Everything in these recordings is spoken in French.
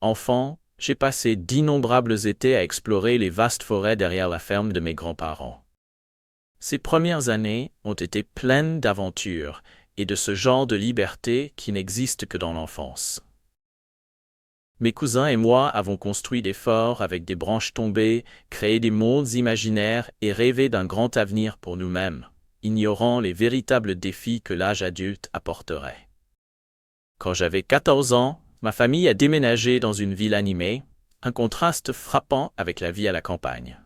Enfant, j'ai passé d'innombrables étés à explorer les vastes forêts derrière la ferme de mes grands-parents. Ces premières années ont été pleines d'aventures et de ce genre de liberté qui n'existe que dans l'enfance. Mes cousins et moi avons construit des forts avec des branches tombées, créé des mondes imaginaires et rêvé d'un grand avenir pour nous-mêmes, ignorant les véritables défis que l'âge adulte apporterait. Quand j'avais 14 ans, ma famille a déménagé dans une ville animée, un contraste frappant avec la vie à la campagne.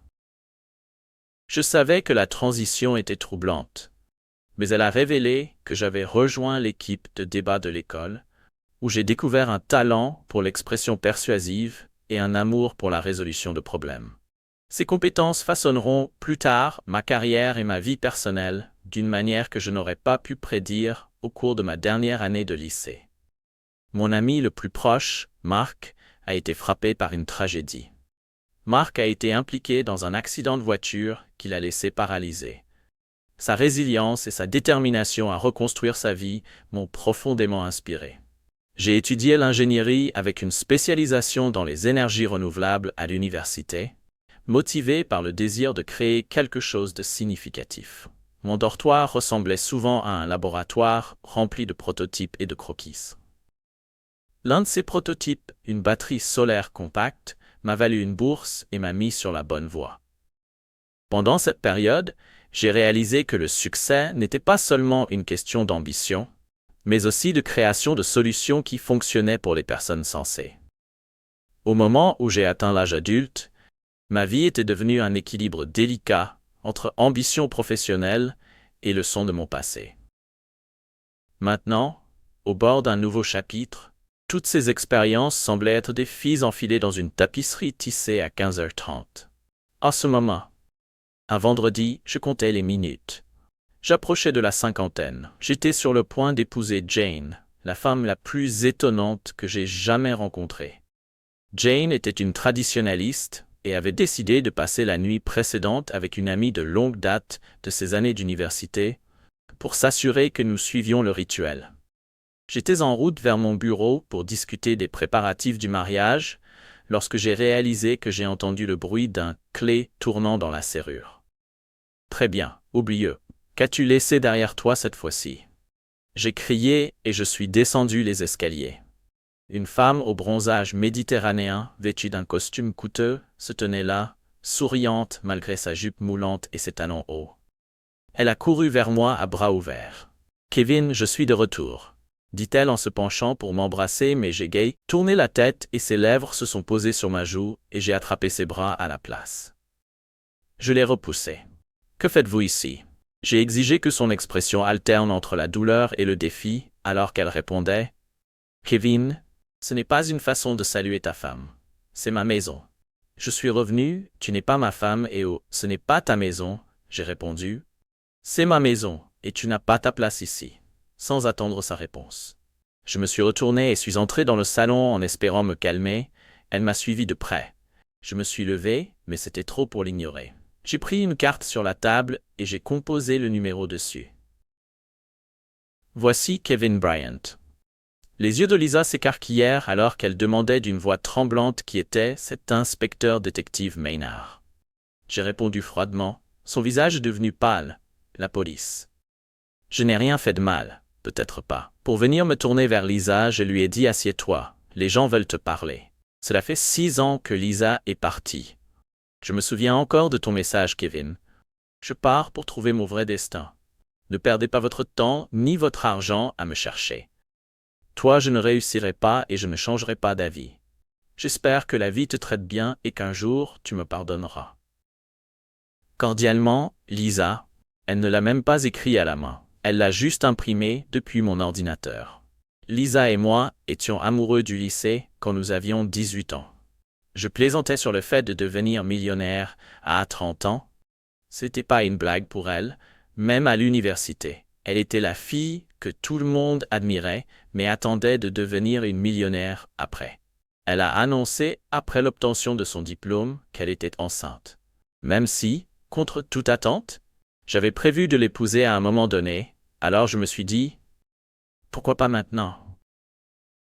Je savais que la transition était troublante, mais elle a révélé que j'avais rejoint l'équipe de débat de l'école, où j'ai découvert un talent pour l'expression persuasive et un amour pour la résolution de problèmes. Ces compétences façonneront plus tard ma carrière et ma vie personnelle d'une manière que je n'aurais pas pu prédire au cours de ma dernière année de lycée. Mon ami le plus proche, Marc, a été frappé par une tragédie. Marc a été impliqué dans un accident de voiture qui l'a laissé paralysé. Sa résilience et sa détermination à reconstruire sa vie m'ont profondément inspiré. J'ai étudié l'ingénierie avec une spécialisation dans les énergies renouvelables à l'université, motivé par le désir de créer quelque chose de significatif. Mon dortoir ressemblait souvent à un laboratoire rempli de prototypes et de croquis. L'un de ces prototypes, une batterie solaire compacte, m'a valu une bourse et m'a mis sur la bonne voie. Pendant cette période, j'ai réalisé que le succès n'était pas seulement une question d'ambition, mais aussi de création de solutions qui fonctionnaient pour les personnes sensées. Au moment où j'ai atteint l'âge adulte, ma vie était devenue un équilibre délicat entre ambition professionnelle et leçons de mon passé. Maintenant, au bord d'un nouveau chapitre, toutes ces expériences semblaient être des fils enfilés dans une tapisserie tissée à 15h30. En ce moment, un vendredi, je comptais les minutes. J'approchais de la cinquantaine. J'étais sur le point d'épouser Jane, la femme la plus étonnante que j'ai jamais rencontrée. Jane était une traditionnaliste et avait décidé de passer la nuit précédente avec une amie de longue date de ses années d'université pour s'assurer que nous suivions le rituel. J'étais en route vers mon bureau pour discuter des préparatifs du mariage lorsque j'ai réalisé que j'ai entendu le bruit d'un clé tournant dans la serrure. Très bien, oublieux. Qu'as-tu laissé derrière toi cette fois-ci? J'ai crié et je suis descendu les escaliers. Une femme au bronzage méditerranéen, vêtue d'un costume coûteux, se tenait là, souriante malgré sa jupe moulante et ses talons hauts. Elle a couru vers moi à bras ouverts. « Kevin, je suis de retour », dit-elle en se penchant pour m'embrasser, mais j'ai tourné la tête et ses lèvres se sont posées sur ma joue et j'ai attrapé ses bras à la place. Je l'ai repoussé. « Que faites-vous ici ?» J'ai exigé que son expression alterne entre la douleur et le défi, alors qu'elle répondait « Kevin, ce n'est pas une façon de saluer ta femme. C'est ma maison. Je suis revenu, tu n'es pas ma femme et oh, ce n'est pas ta maison, j'ai répondu. C'est ma maison, et tu n'as pas ta place ici. » Sans attendre sa réponse. Je me suis retourné et suis entré dans le salon en espérant me calmer. Elle m'a suivi de près. Je me suis levé, mais c'était trop pour l'ignorer. J'ai pris une carte sur la table et j'ai composé le numéro dessus. Voici Kevin Bryant. Les yeux de Lisa s'écarquillèrent alors qu'elle demandait d'une voix tremblante qui était cet inspecteur détective Maynard. J'ai répondu froidement, son visage devenu pâle. La police. Je n'ai rien fait de mal, peut-être pas. Pour venir me tourner vers Lisa, je lui ai dit « Assieds-toi, les gens veulent te parler ». Cela fait 6 ans que Lisa est partie. Je me souviens encore de ton message, Kevin. Je pars pour trouver mon vrai destin. Ne perdez pas votre temps ni votre argent à me chercher. Toi, je ne réussirai pas et je ne changerai pas d'avis. J'espère que la vie te traite bien et qu'un jour, tu me pardonneras. Cordialement, Lisa. Elle ne l'a même pas écrit à la main. Elle l'a juste imprimé depuis mon ordinateur. Lisa et moi étions amoureux du lycée quand nous avions 18 ans. Je plaisantais sur le fait de devenir millionnaire à 30 ans. C'était pas une blague pour elle, même à l'université. Elle était la fille que tout le monde admirait, mais attendait de devenir une millionnaire après. Elle a annoncé, après l'obtention de son diplôme, qu'elle était enceinte. Même si, contre toute attente, j'avais prévu de l'épouser à un moment donné, alors je me suis dit, pourquoi pas maintenant?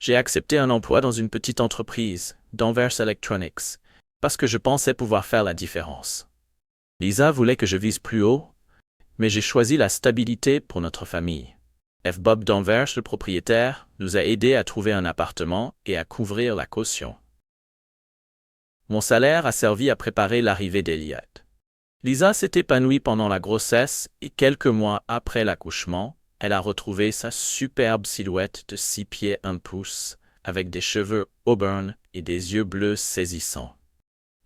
J'ai accepté un emploi dans une petite entreprise, d'Anvers Electronics, parce que je pensais pouvoir faire la différence. Lisa voulait que je vise plus haut, mais j'ai choisi la stabilité pour notre famille. F. Bob d'Anvers, le propriétaire, nous a aidés à trouver un appartement et à couvrir la caution. Mon salaire a servi à préparer l'arrivée d'Elliot. Lisa s'est épanouie pendant la grossesse et quelques mois après l'accouchement, elle a retrouvé sa superbe silhouette de 6 pieds 1 pouce, avec des cheveux auburn et des yeux bleus saisissants.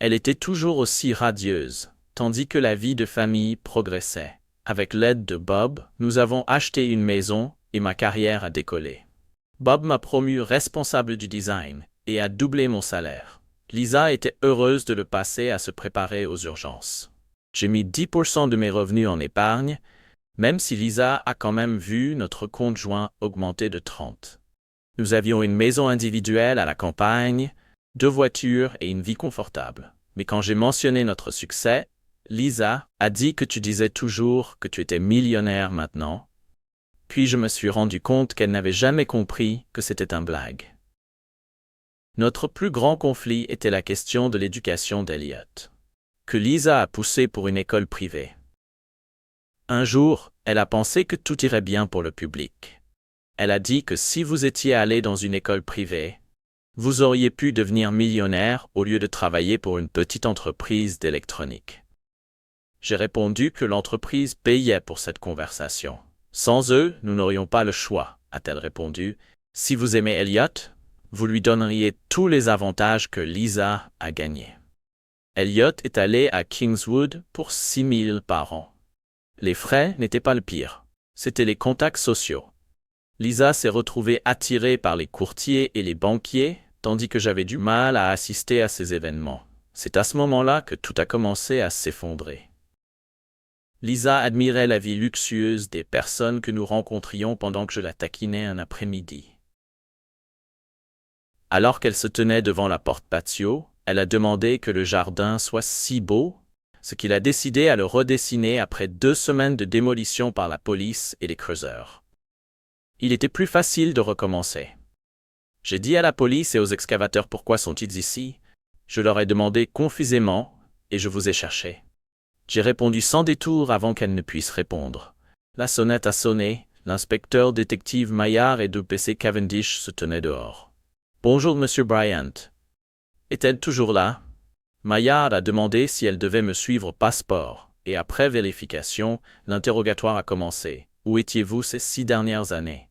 Elle était toujours aussi radieuse, tandis que la vie de famille progressait. Avec l'aide de Bob, nous avons acheté une maison et ma carrière a décollé. Bob m'a promu responsable du design et a doublé mon salaire. Lisa était heureuse de le passer à se préparer aux urgences. J'ai mis 10% de mes revenus en épargne, même si Lisa a quand même vu notre compte joint augmenter de 30. Nous avions une maison individuelle à la campagne, 2 voitures et une vie confortable. Mais quand j'ai mentionné notre succès, Lisa a dit que tu disais toujours que tu étais millionnaire maintenant. Puis je me suis rendu compte qu'elle n'avait jamais compris que c'était un blague. Notre plus grand conflit était la question de l'éducation d'Elliot, que Lisa a poussé pour une école privée. Un jour, elle a pensé que tout irait bien pour le public. Elle a dit que si vous étiez allé dans une école privée, vous auriez pu devenir millionnaire au lieu de travailler pour une petite entreprise d'électronique. J'ai répondu que l'entreprise payait pour cette conversation. Sans eux, nous n'aurions pas le choix, a-t-elle répondu. Si vous aimez Elliot, vous lui donneriez tous les avantages que Lisa a gagnés. Elliot est allé à Kingswood pour 6 000 par an. Les frais n'étaient pas le pire, c'étaient les contacts sociaux. Lisa s'est retrouvée attirée par les courtiers et les banquiers, tandis que j'avais du mal à assister à ces événements. C'est à ce moment-là que tout a commencé à s'effondrer. Lisa admirait la vie luxueuse des personnes que nous rencontrions pendant que je la taquinais un après-midi. Alors qu'elle se tenait devant la porte patio, elle a demandé que le jardin soit si beau, ce qu'il a décidé à le redessiner après 2 semaines de démolition par la police et les creuseurs. Il était plus facile de recommencer. J'ai dit à la police et aux excavateurs pourquoi sont-ils ici. Je leur ai demandé confusément et je vous ai cherché. J'ai répondu sans détour avant qu'elle ne puisse répondre. La sonnette a sonné, l'inspecteur détective Maillard et 2 PC Cavendish se tenaient dehors. « Bonjour, Monsieur Bryant. Est-elle toujours là ?» Maillard a demandé si elle devait me suivre au passeport, et après vérification, l'interrogatoire a commencé. « Où étiez-vous ces 6 dernières années ?»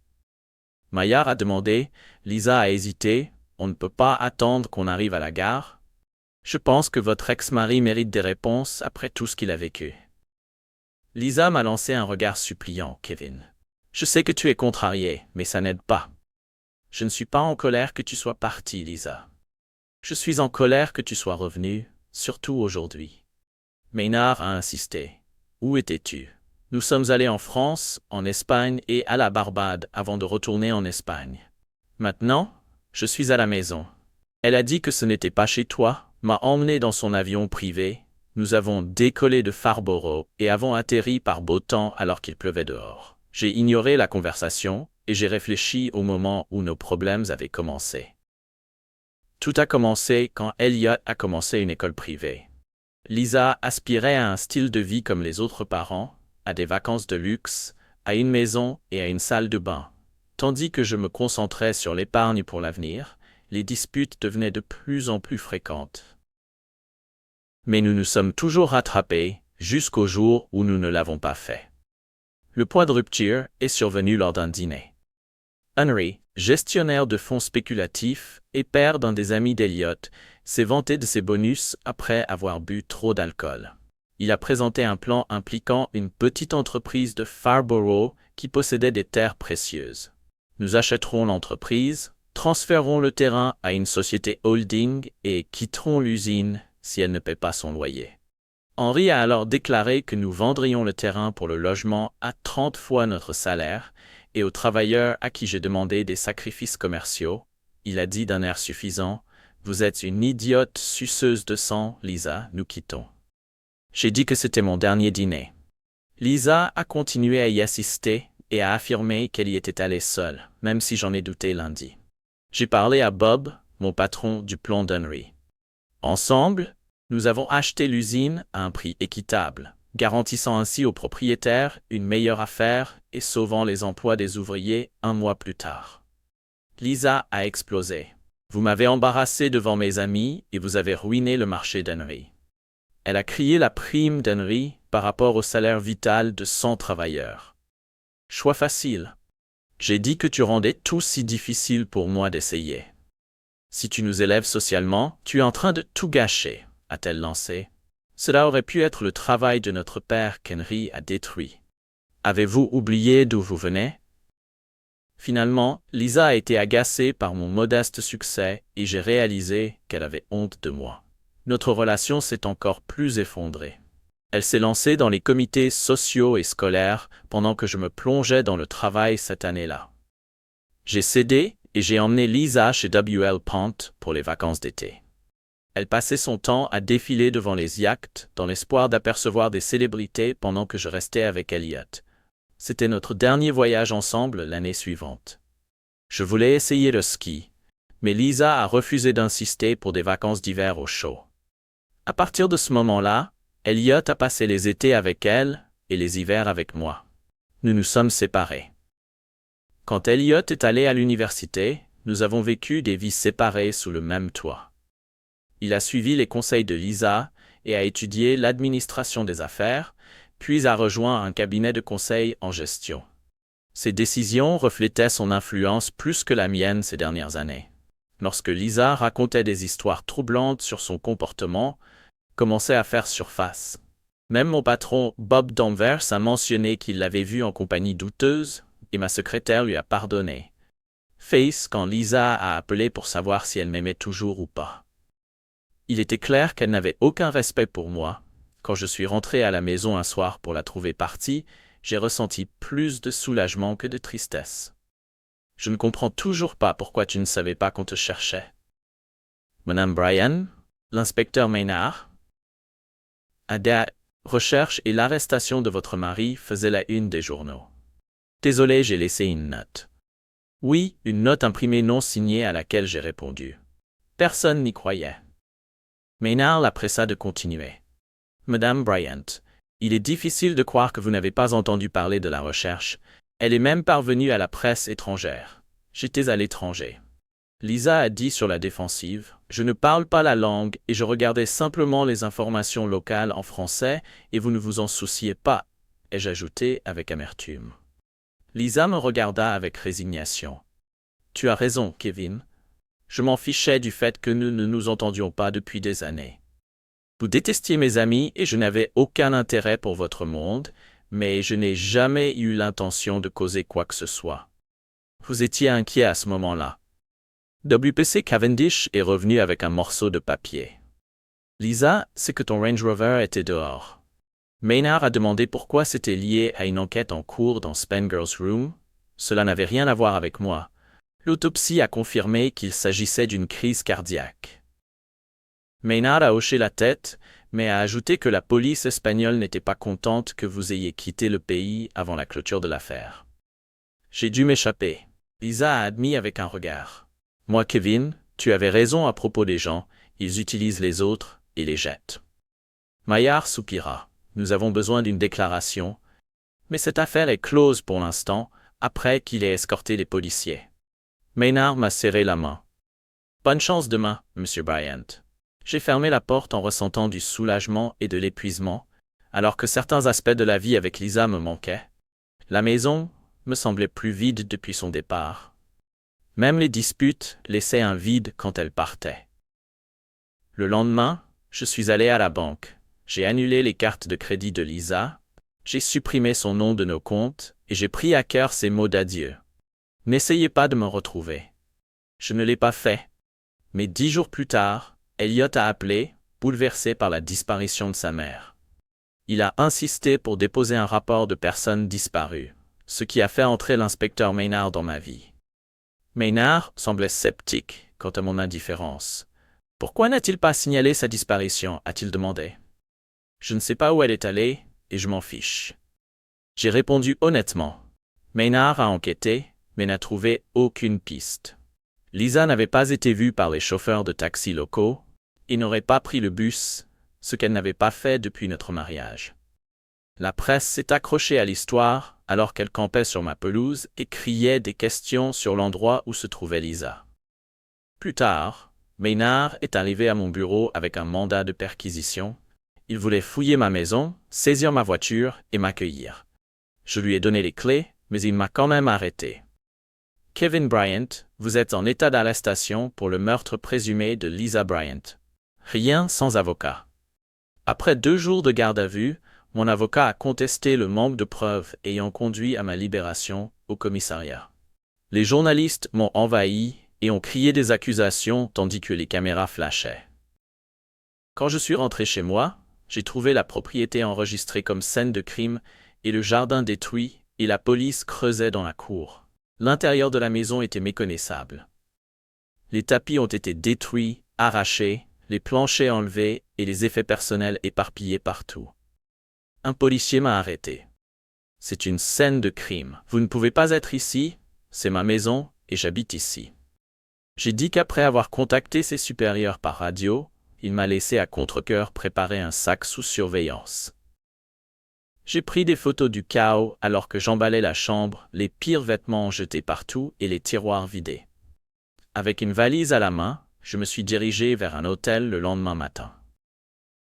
Maillard a demandé, Lisa a hésité, « On ne peut pas attendre qu'on arrive à la gare ?» Je pense que votre ex-mari mérite des réponses après tout ce qu'il a vécu. Lisa m'a lancé un regard suppliant, Kevin. Je sais que tu es contrarié, mais ça n'aide pas. Je ne suis pas en colère que tu sois parti, Lisa. Je suis en colère que tu sois revenu, surtout aujourd'hui. Maynard a insisté. Où étais-tu? Nous sommes allés en France, en Espagne et à la Barbade avant de retourner en Espagne. Maintenant, je suis à la maison. Elle a dit que ce n'était pas chez toi, m'a emmené dans son avion privé. Nous avons décollé de Farnborough et avons atterri par beau temps alors qu'il pleuvait dehors. J'ai ignoré la conversation et j'ai réfléchi au moment où nos problèmes avaient commencé. Tout a commencé quand Elliot a commencé une école privée. Lisa aspirait à un style de vie comme les autres parents, à des vacances de luxe, à une maison et à une salle de bain. Tandis que je me concentrais sur l'épargne pour l'avenir, les disputes devenaient de plus en plus fréquentes. Mais nous nous sommes toujours rattrapés, jusqu'au jour où nous ne l'avons pas fait. Le point de rupture est survenu lors d'un dîner. Henry, gestionnaire de fonds spéculatifs et père d'un des amis d'Elliot, s'est vanté de ses bonus après avoir bu trop d'alcool. Il a présenté un plan impliquant une petite entreprise de Farnborough qui possédait des terres précieuses. Nous achèterons l'entreprise, transférerons le terrain à une société holding et quitterons l'usine si elle ne paie pas son loyer. Henry a alors déclaré que nous vendrions le terrain pour le logement à 30 fois notre salaire et aux travailleurs à qui j'ai demandé des sacrifices commerciaux, il a dit d'un air suffisant, « Vous êtes une idiote suceuse de sang, Lisa, nous quittons. » J'ai dit que c'était mon dernier dîner. Lisa a continué à y assister et a affirmé qu'elle y était allée seule, même si j'en ai douté lundi. J'ai parlé à Bob, mon patron du plan d'Henry. Ensemble, nous avons acheté l'usine à un prix équitable, garantissant ainsi aux propriétaires une meilleure affaire et sauvant les emplois des ouvriers un mois plus tard. Lisa a explosé. Vous m'avez embarrassé devant mes amis et vous avez ruiné le marché d'Henry. Elle a crié la prime d'Henry par rapport au salaire vital de 100 travailleurs. Choix facile. J'ai dit que tu rendais tout si difficile pour moi d'essayer. Si tu nous élèves socialement, tu es en train de tout gâcher, a-t-elle lancé. Cela aurait pu être le travail de notre père qu'Henry a détruit. Avez-vous oublié d'où vous venez? Finalement, Lisa a été agacée par mon modeste succès et j'ai réalisé qu'elle avait honte de moi. Notre relation s'est encore plus effondrée. Elle s'est lancée dans les comités sociaux et scolaires pendant que je me plongeais dans le travail cette année-là. J'ai cédé et j'ai emmené Lisa chez W.L. Pont pour les vacances d'été. Elle passait son temps à défiler devant les yachts dans l'espoir d'apercevoir des célébrités pendant que je restais avec Elliot. C'était notre dernier voyage ensemble l'année suivante. Je voulais essayer le ski, mais Lisa a refusé d'insister pour des vacances d'hiver au chaud. À partir de ce moment-là, Elliot a passé les étés avec elle et les hivers avec moi. Nous nous sommes séparés. Quand Elliot est allé à l'université, nous avons vécu des vies séparées sous le même toit. Il a suivi les conseils de Lisa et a étudié l'administration des affaires, puis a rejoint un cabinet de conseil en gestion. Ses décisions reflétaient son influence plus que la mienne ces dernières années. Lorsque Lisa racontait des histoires troublantes sur son comportement, commençait à faire surface. Même mon patron, Bob Danvers, a mentionné qu'il l'avait vue en compagnie douteuse, et ma secrétaire lui a pardonné. Face quand Lisa a appelé pour savoir si elle m'aimait toujours ou pas. Il était clair qu'elle n'avait aucun respect pour moi. Quand je suis rentré à la maison un soir pour la trouver partie, j'ai ressenti plus de soulagement que de tristesse. Je ne comprends toujours pas pourquoi tu ne savais pas qu'on te cherchait. Madame Bryan, l'inspecteur Maynard, Ada, recherche et l'arrestation de votre mari faisait la une des journaux. Désolé, j'ai laissé une note. Oui, une note imprimée non signée à laquelle j'ai répondu. Personne n'y croyait. Maynard la pressa de continuer. Madame Bryant, il est difficile de croire que vous n'avez pas entendu parler de la recherche. Elle est même parvenue à la presse étrangère. J'étais à l'étranger. Lisa a dit sur la défensive, « Je ne parle pas la langue et je regardais simplement les informations locales en français et vous ne vous en souciez pas, » ai-je ajouté avec amertume. Lisa me regarda avec résignation. « Tu as raison, Kevin. Je m'en fichais du fait que nous ne nous entendions pas depuis des années. Vous détestiez mes amis et je n'avais aucun intérêt pour votre monde, mais je n'ai jamais eu l'intention de causer quoi que ce soit. Vous étiez inquiet à ce moment-là. » WPC Cavendish est revenu avec un morceau de papier. « Lisa, c'est que ton Range Rover était dehors. » Maynard a demandé pourquoi c'était lié à une enquête en cours dans Spenger's Room. Cela n'avait rien à voir avec moi. L'autopsie a confirmé qu'il s'agissait d'une crise cardiaque. Maynard a hoché la tête, mais a ajouté que la police espagnole n'était pas contente que vous ayez quitté le pays avant la clôture de l'affaire. J'ai dû m'échapper. Lisa a admis avec un regard. Moi, Kevin, tu avais raison à propos des gens, ils utilisent les autres et les jettent. Maillard soupira. Nous avons besoin d'une déclaration, mais cette affaire est close pour l'instant, après qu'il ait escorté les policiers. Maynard m'a serré la main. Bonne chance demain, Monsieur Bryant. J'ai fermé la porte en ressentant du soulagement et de l'épuisement, alors que certains aspects de la vie avec Lisa me manquaient. La maison me semblait plus vide depuis son départ. Même les disputes laissaient un vide quand elle partait. Le lendemain, je suis allé à la banque. J'ai annulé les cartes de crédit de Lisa, j'ai supprimé son nom de nos comptes et j'ai pris à cœur ses mots d'adieu. N'essayez pas de me retrouver. Je ne l'ai pas fait. Mais 10 jours plus tard, Elliot a appelé, bouleversé par la disparition de sa mère. Il a insisté pour déposer un rapport de personnes disparues, ce qui a fait entrer l'inspecteur Maynard dans ma vie. Maynard semblait sceptique quant à mon indifférence. « Pourquoi n'a-t-il pas signalé sa disparition » a-t-il demandé. « Je ne sais pas où elle est allée et je m'en fiche. » J'ai répondu honnêtement. Maynard a enquêté, mais n'a trouvé aucune piste. Lisa n'avait pas été vue par les chauffeurs de taxi locaux et n'aurait pas pris le bus, ce qu'elle n'avait pas fait depuis notre mariage. La presse s'est accrochée à l'histoire alors qu'elle campait sur ma pelouse et criait des questions sur l'endroit où se trouvait Lisa. Plus tard, Maynard est arrivé à mon bureau avec un mandat de perquisition. Il voulait fouiller ma maison, saisir ma voiture et m'accueillir. Je lui ai donné les clés, mais il m'a quand même arrêté. Kevin Bryant, vous êtes en état d'arrestation pour le meurtre présumé de Lisa Bryant. Rien sans avocat. Après 2 jours de garde à vue, mon avocat a contesté le manque de preuves ayant conduit à ma libération au commissariat. Les journalistes m'ont envahi et ont crié des accusations tandis que les caméras flashaient. Quand je suis rentré chez moi, j'ai trouvé la propriété enregistrée comme scène de crime et le jardin détruit et la police creusait dans la cour. L'intérieur de la maison était méconnaissable. Les tapis ont été détruits, arrachés, les planchers enlevés et les effets personnels éparpillés partout. Un policier m'a arrêté. C'est une scène de crime. Vous ne pouvez pas être ici, c'est ma maison et j'habite ici. J'ai dit qu'après avoir contacté ses supérieurs par radio, il m'a laissé à contre-cœur préparer un sac sous surveillance. J'ai pris des photos du chaos alors que j'emballais la chambre, les pires vêtements jetés partout et les tiroirs vidés. Avec une valise à la main, je me suis dirigé vers un hôtel le lendemain matin.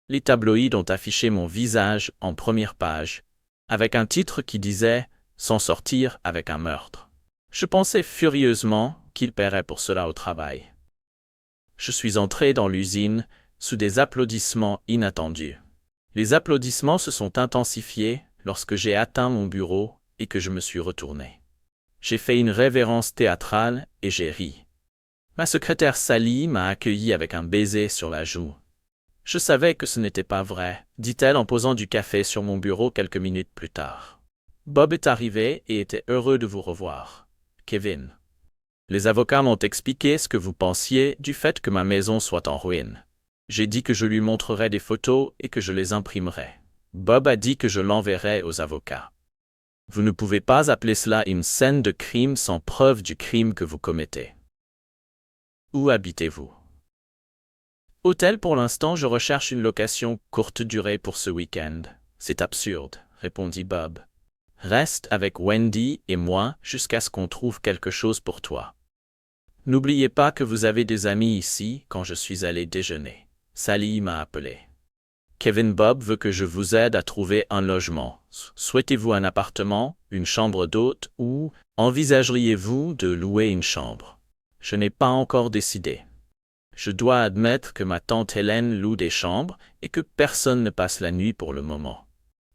Les tabloïds ont affiché mon visage en première page, avec un titre qui disait « S'en sortir avec un meurtre ». Je pensais furieusement qu'ils paieraient pour cela au travail. Je suis entré dans l'usine sous des applaudissements inattendus. Les applaudissements se sont intensifiés lorsque j'ai atteint mon bureau et que je me suis retourné. J'ai fait une révérence théâtrale et j'ai ri. Ma secrétaire Sally m'a accueilli avec un baiser sur la joue. « Je savais que ce n'était pas vrai », dit-elle en posant du café sur mon bureau quelques minutes plus tard. « Bob est arrivé et était heureux de vous revoir. Kevin. Les avocats m'ont expliqué ce que vous pensiez du fait que ma maison soit en ruine. J'ai dit que je lui montrerais des photos et que je les imprimerais. Bob a dit que je l'enverrais aux avocats. Vous ne pouvez pas appeler cela une scène de crime sans preuve du crime que vous commettez. Où habitez-vous? Hôtel pour l'instant, je recherche une location courte durée pour ce week-end. C'est absurde, répondit Bob. Reste avec Wendy et moi jusqu'à ce qu'on trouve quelque chose pour toi. N'oubliez pas que vous avez des amis ici quand je suis allé déjeuner. Sally m'a appelé. Kevin Bob veut que je vous aide à trouver un logement. Souhaitez-vous un appartement, une chambre d'hôte ou envisageriez-vous de louer une chambre? Je n'ai pas encore décidé. Je dois admettre que ma tante Hélène loue des chambres et que personne ne passe la nuit pour le moment.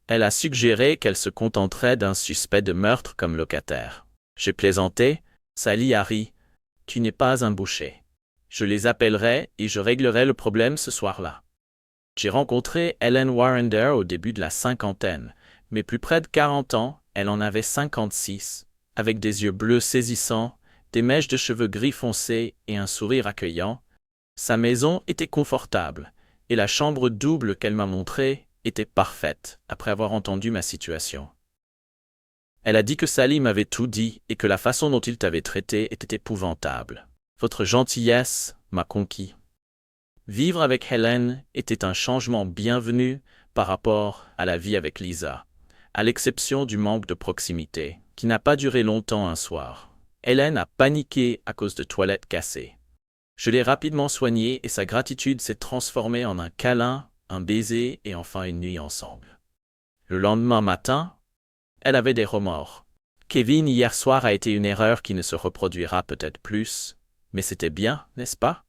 Elle a suggéré qu'elle se contenterait d'un suspect de meurtre comme locataire. J'ai plaisanté, Sally a ri. Tu n'es pas un boucher. Je les appellerai et je réglerai le problème ce soir-là. J'ai rencontré Helen Warrender au début de la cinquantaine, mais plus près de 40 ans, elle en avait 56, avec des yeux bleus saisissants, des mèches de cheveux gris foncés et un sourire accueillant. Sa maison était confortable, et la chambre double qu'elle m'a montrée était parfaite, après avoir entendu ma situation. Elle a dit que Sally m'avait tout dit et que la façon dont il t'avait traité était épouvantable. Votre gentillesse m'a conquis. Vivre avec Helen était un changement bienvenu par rapport à la vie avec Lisa, à l'exception du manque de proximité, qui n'a pas duré longtemps un soir. Helen a paniqué à cause de toilettes cassées. Je l'ai rapidement soignée et sa gratitude s'est transformée en un câlin, un baiser et enfin une nuit ensemble. Le lendemain matin, elle avait des remords. Kevin hier soir a été une erreur qui ne se reproduira peut-être plus, mais c'était bien, n'est-ce pas?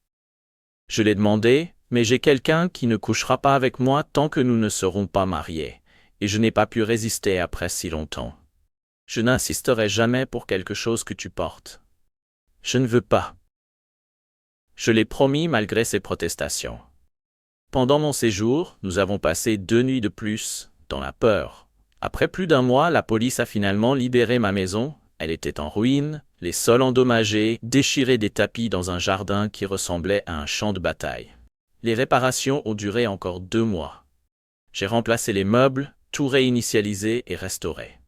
Je l'ai demandé, mais j'ai quelqu'un qui ne couchera pas avec moi tant que nous ne serons pas mariés, et je n'ai pas pu résister après si longtemps. Je n'insisterai jamais pour quelque chose que tu portes. Je ne veux pas. Je l'ai promis malgré ses protestations. Pendant mon séjour, nous avons passé 2 nuits de plus, dans la peur. Après plus d'1 mois, la police a finalement libéré ma maison. Elle était en ruine, les sols endommagés, déchirés des tapis dans un jardin qui ressemblait à un champ de bataille. Les réparations ont duré encore 2 mois. J'ai remplacé les meubles, tout réinitialisé et restauré.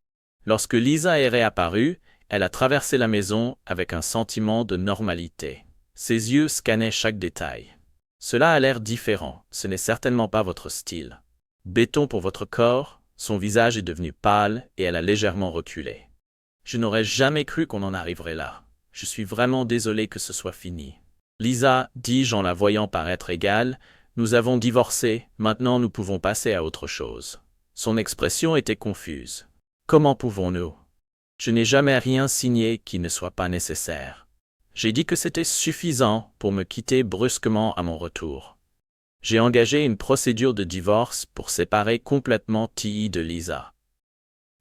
Lorsque Lisa est réapparue, Elle a traversé la maison avec un sentiment de normalité. Ses yeux scannaient chaque détail. Cela a l'air différent, ce n'est certainement pas votre style. Béton pour votre corps, son visage est devenu pâle et elle a légèrement reculé. Je n'aurais jamais cru qu'on en arriverait là. Je suis vraiment désolé que ce soit fini. Lisa, dis-je en la voyant paraître égale, nous avons divorcé, maintenant nous pouvons passer à autre chose. Son expression était confuse. Comment pouvons-nous? Je n'ai jamais rien signé qui ne soit pas nécessaire. J'ai dit que c'était suffisant pour me quitter brusquement à mon retour. J'ai engagé une procédure de divorce pour séparer complètement T.I. de Lisa.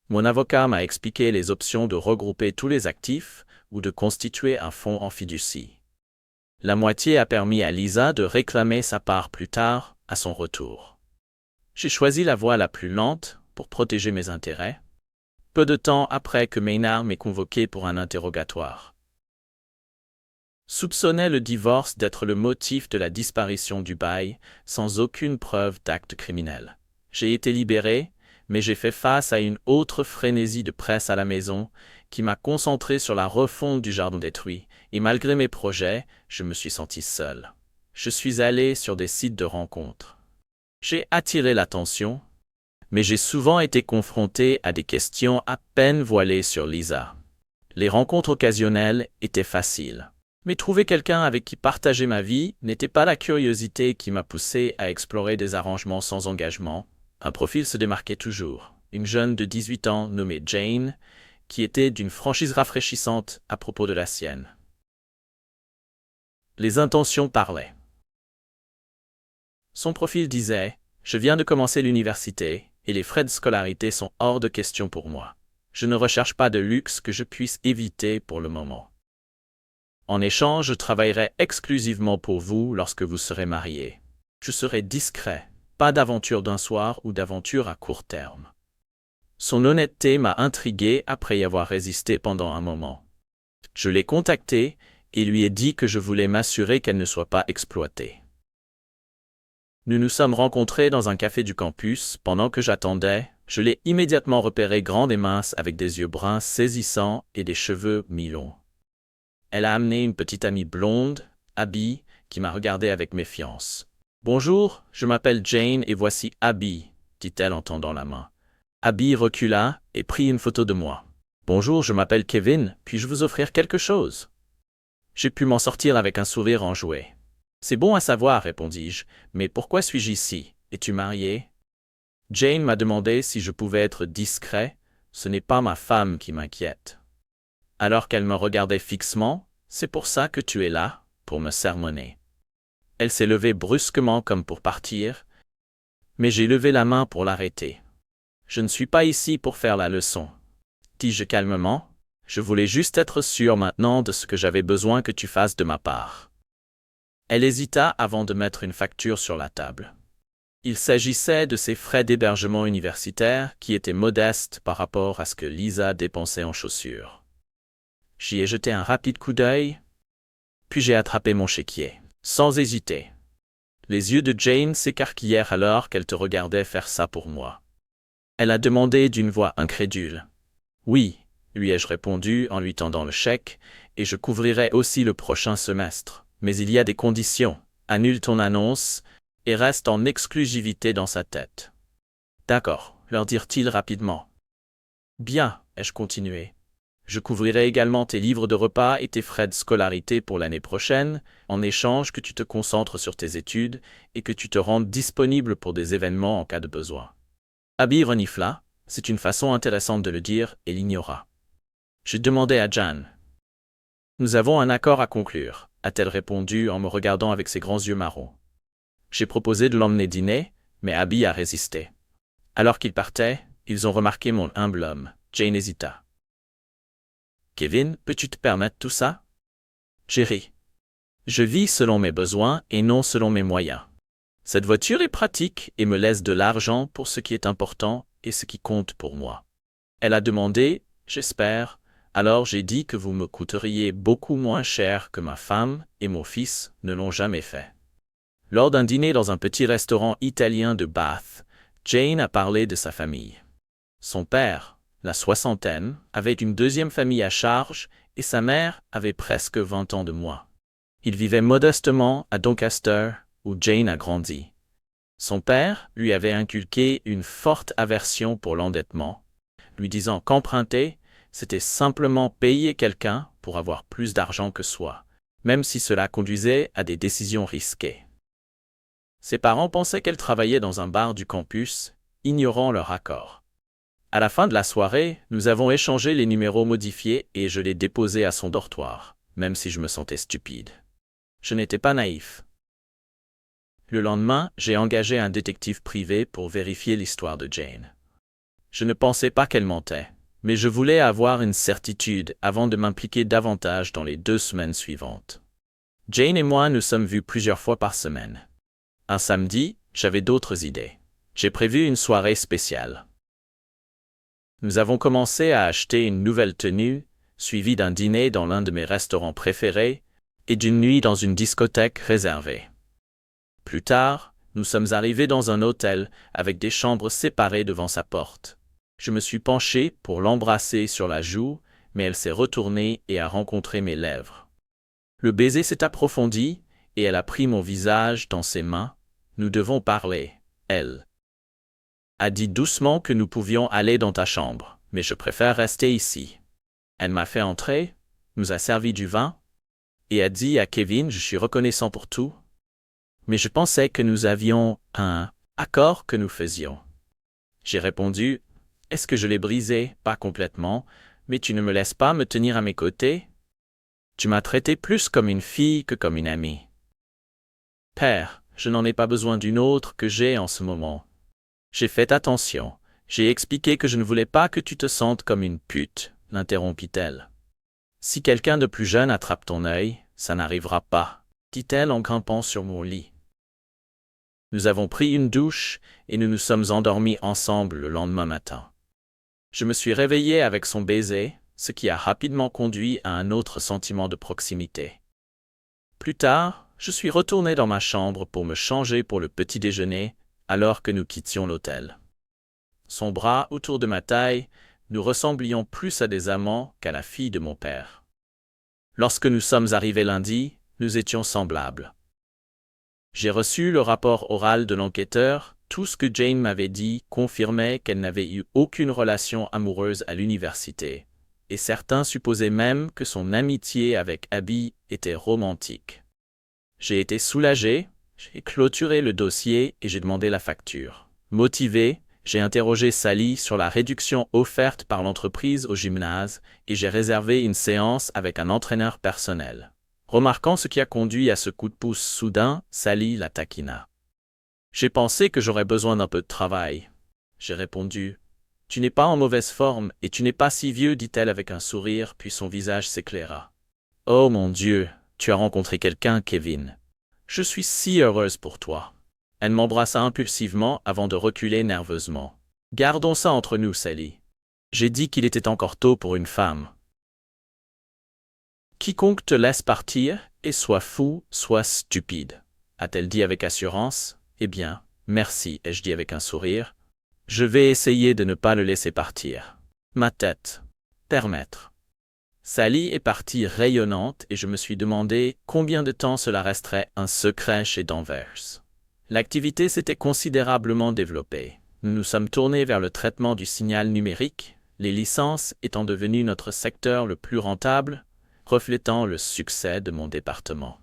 Mon avocat m'a expliqué les options de regrouper tous les actifs ou de constituer un fonds en fiducie. La moitié a permis à Lisa de réclamer sa part plus tard, à son retour. J'ai choisi la voie la plus lente pour protéger mes intérêts, peu de temps après que Maynard m'ait convoqué pour un interrogatoire. Soupçonnait le divorce d'être le motif de la disparition du bail, sans aucune preuve d'acte criminel. J'ai été libéré, mais j'ai fait face à une autre frénésie de presse à la maison, qui m'a concentré sur la refonte du jardin détruit, et malgré mes projets, je me suis senti seul. Je suis allé sur des sites de rencontres. J'ai attiré l'attention, mais j'ai souvent été confronté à des questions à peine voilées sur Lisa. Les rencontres occasionnelles étaient faciles. Mais trouver quelqu'un avec qui partager ma vie n'était pas la curiosité qui m'a poussé à explorer des arrangements sans engagement. Un profil se démarquait toujours. Une jeune de 18 ans nommée Jane, qui était d'une franchise rafraîchissante à propos de la sienne. Les intentions parlaient. Son profil disait « Je viens de commencer l'université et les frais de scolarité sont hors de question pour moi. Je ne recherche pas de luxe que je puisse éviter pour le moment. En échange, je travaillerai exclusivement pour vous lorsque vous serez mariés. Je serai discret, pas d'aventure d'un soir ou d'aventure à court terme. » Son honnêteté m'a intrigué après y avoir résisté pendant un moment. Je l'ai contactée et lui ai dit que je voulais m'assurer qu'elle ne soit pas exploitée. Nous nous sommes rencontrés dans un café du campus. Pendant que j'attendais, je l'ai immédiatement repérée grande et mince avec des yeux bruns saisissants et des cheveux mi-longs. Elle a amené une petite amie blonde, Abby, qui m'a regardé avec méfiance. « Bonjour, je m'appelle Jane et voici Abby, » dit-elle en tendant la main. Abby recula et prit une photo de moi. « Bonjour, je m'appelle Kevin, puis-je vous offrir quelque chose ?» J'ai pu m'en sortir avec un sourire enjoué. « C'est bon à savoir, répondis-je, mais pourquoi suis-je ici? Es-tu marié? » Jane m'a demandé si je pouvais être discret. Ce n'est pas ma femme qui m'inquiète. Alors qu'elle me regardait fixement, « C'est pour ça que tu es là, pour me sermonner. » Elle s'est levée brusquement comme pour partir, mais j'ai levé la main pour l'arrêter. « Je ne suis pas ici pour faire la leçon. » dis-je calmement. « Je voulais juste être sûr maintenant de ce que j'avais besoin que tu fasses de ma part. » Elle hésita avant de mettre une facture sur la table. Il s'agissait de ses frais d'hébergement universitaire qui étaient modestes par rapport à ce que Lisa dépensait en chaussures. J'y ai jeté un rapide coup d'œil, puis j'ai attrapé mon chéquier, sans hésiter. Les yeux de Jane s'écarquillèrent alors qu'elle te regardait faire ça pour moi. Elle a demandé d'une voix incrédule. « Oui, » lui ai-je répondu en lui tendant le chèque, « et je couvrirai aussi le prochain semestre. Mais il y a des conditions. Annule ton annonce et reste en exclusivité dans sa tête. »« D'accord, » leur dirent-ils rapidement. « Bien, ai-je continué. Je couvrirai également tes livres de repas et tes frais de scolarité pour l'année prochaine, en échange que tu te concentres sur tes études et que tu te rendes disponible pour des événements en cas de besoin. » Abby renifla, c'est une façon intéressante de le dire, et l'ignora. Je demandai à Jan. « Nous avons un accord à conclure, » a-t-elle répondu en me regardant avec ses grands yeux marrons. J'ai proposé de l'emmener dîner, mais Abby a résisté. Alors qu'ils partaient, ils ont remarqué mon humble homme. Jane hésita. « Kevin, peux-tu te permettre tout ça? » J'ai ri. Je vis selon mes besoins et non selon mes moyens. Cette voiture est pratique et me laisse de l'argent pour ce qui est important et ce qui compte pour moi. Elle a demandé, j'espère, alors j'ai dit que vous me coûteriez beaucoup moins cher que ma femme et mon fils ne l'ont jamais fait. Lors d'un dîner dans un petit restaurant italien de Bath, Jane a parlé de sa famille. Son père, la soixantaine, avait une deuxième famille à charge et sa mère avait presque 20 ans de moins. Il vivait modestement à Doncaster, où Jane a grandi. Son père lui avait inculqué une forte aversion pour l'endettement, lui disant qu'emprunter, c'était simplement payer quelqu'un pour avoir plus d'argent que soi, même si cela conduisait à des décisions risquées. Ses parents pensaient qu'elle travaillait dans un bar du campus, ignorant leur accord. À la fin de la soirée, nous avons échangé les numéros modifiés et je l'ai déposé à son dortoir, même si je me sentais stupide. Je n'étais pas naïf. Le lendemain, j'ai engagé un détective privé pour vérifier l'histoire de Jane. Je ne pensais pas qu'elle mentait, mais je voulais avoir une certitude avant de m'impliquer davantage dans les 2 semaines suivantes. Jane et moi nous sommes vus plusieurs fois par semaine. Un samedi, j'avais d'autres idées. J'ai prévu une soirée spéciale. Nous avons commencé à acheter une nouvelle tenue, suivie d'un dîner dans l'un de mes restaurants préférés et d'une nuit dans une discothèque réservée. Plus tard, nous sommes arrivés dans un hôtel avec des chambres séparées devant sa porte. Je me suis penché pour l'embrasser sur la joue, mais elle s'est retournée et a rencontré mes lèvres. Le baiser s'est approfondi et elle a pris mon visage dans ses mains. Nous devons parler, elle a dit doucement que nous pouvions aller dans ta chambre, mais je préfère rester ici. Elle m'a fait entrer, nous a servi du vin, et a dit à Kevin « Je suis reconnaissant pour tout ». Mais je pensais que nous avions un accord que nous faisions. J'ai répondu « Est-ce que je l'ai brisé? Pas complètement, mais tu ne me laisses pas me tenir à mes côtés? Tu m'as traité plus comme une fille que comme une amie. Père, je n'en ai pas besoin d'une autre que j'ai en ce moment. J'ai fait attention. J'ai expliqué que je ne voulais pas que tu te sentes comme une pute, l'interrompit-elle. Si quelqu'un de plus jeune attrape ton œil, ça n'arrivera pas, dit-elle en grimpant sur mon lit. Nous avons pris une douche et nous nous sommes endormis ensemble le lendemain matin. Je me suis réveillé avec son baiser, ce qui a rapidement conduit à un autre sentiment de proximité. Plus tard, je suis retourné dans ma chambre pour me changer pour le petit déjeuner, alors que nous quittions l'hôtel. Son bras autour de ma taille, nous ressemblions plus à des amants qu'à la fille de mon père. Lorsque nous sommes arrivés lundi, nous étions semblables. J'ai reçu le rapport oral de l'enquêteur. Tout ce que Jane m'avait dit confirmait qu'elle n'avait eu aucune relation amoureuse à l'université, et certains supposaient même que son amitié avec Abby était romantique. J'ai été soulagé, j'ai clôturé le dossier et j'ai demandé la facture. Motivé, j'ai interrogé Sally sur la réduction offerte par l'entreprise au gymnase et j'ai réservé une séance avec un entraîneur personnel. Remarquant ce qui a conduit à ce coup de pouce soudain, Sally la taquina. J'ai pensé que j'aurais besoin d'un peu de travail. J'ai répondu. Tu n'es pas en mauvaise forme et tu n'es pas si vieux, dit-elle avec un sourire, puis son visage s'éclaira. Oh mon Dieu, tu as rencontré quelqu'un, Kevin. Je suis si heureuse pour toi. Elle m'embrassa impulsivement avant de reculer nerveusement. Gardons ça entre nous, Sally. J'ai dit qu'il était encore tôt pour une femme. Quiconque te laisse partir est soit fou, soit stupide, a-t-elle dit avec assurance. Eh bien, merci, ai-je dit avec un sourire. Je vais essayer de ne pas le laisser partir. Ma tête. Permettre. Sally est partie rayonnante et je me suis demandé combien de temps cela resterait un secret chez Danvers. L'activité s'était considérablement développée. Nous nous sommes tournés vers le traitement du signal numérique, les licences étant devenues notre secteur le plus rentable, reflétant le succès de mon département.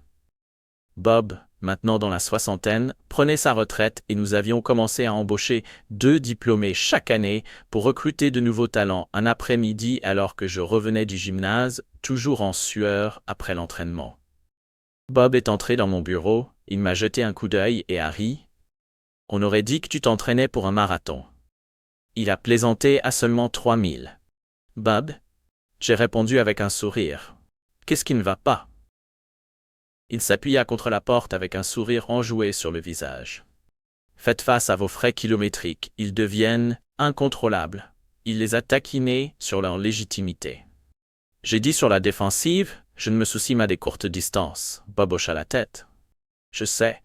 Bob, maintenant dans la soixantaine, prenait sa retraite et nous avions commencé à embaucher 2 diplômés chaque année pour recruter de nouveaux talents un après-midi alors que je revenais du gymnase, toujours en sueur après l'entraînement. Bob est entré dans mon bureau, il m'a jeté un coup d'œil et a ri. « On aurait dit que tu t'entraînais pour un marathon. » Il a plaisanté à seulement 3000. « Bob ?» J'ai répondu avec un sourire. « Qu'est-ce qui ne va pas ?» Il s'appuya contre la porte avec un sourire enjoué sur le visage. « Faites face à vos frais kilométriques, ils deviennent incontrôlables. » Il les a taquinés sur leur légitimité. J'ai dit sur la défensive, je ne me soucie pas des courtes distances. Bob hocha la tête. Je sais,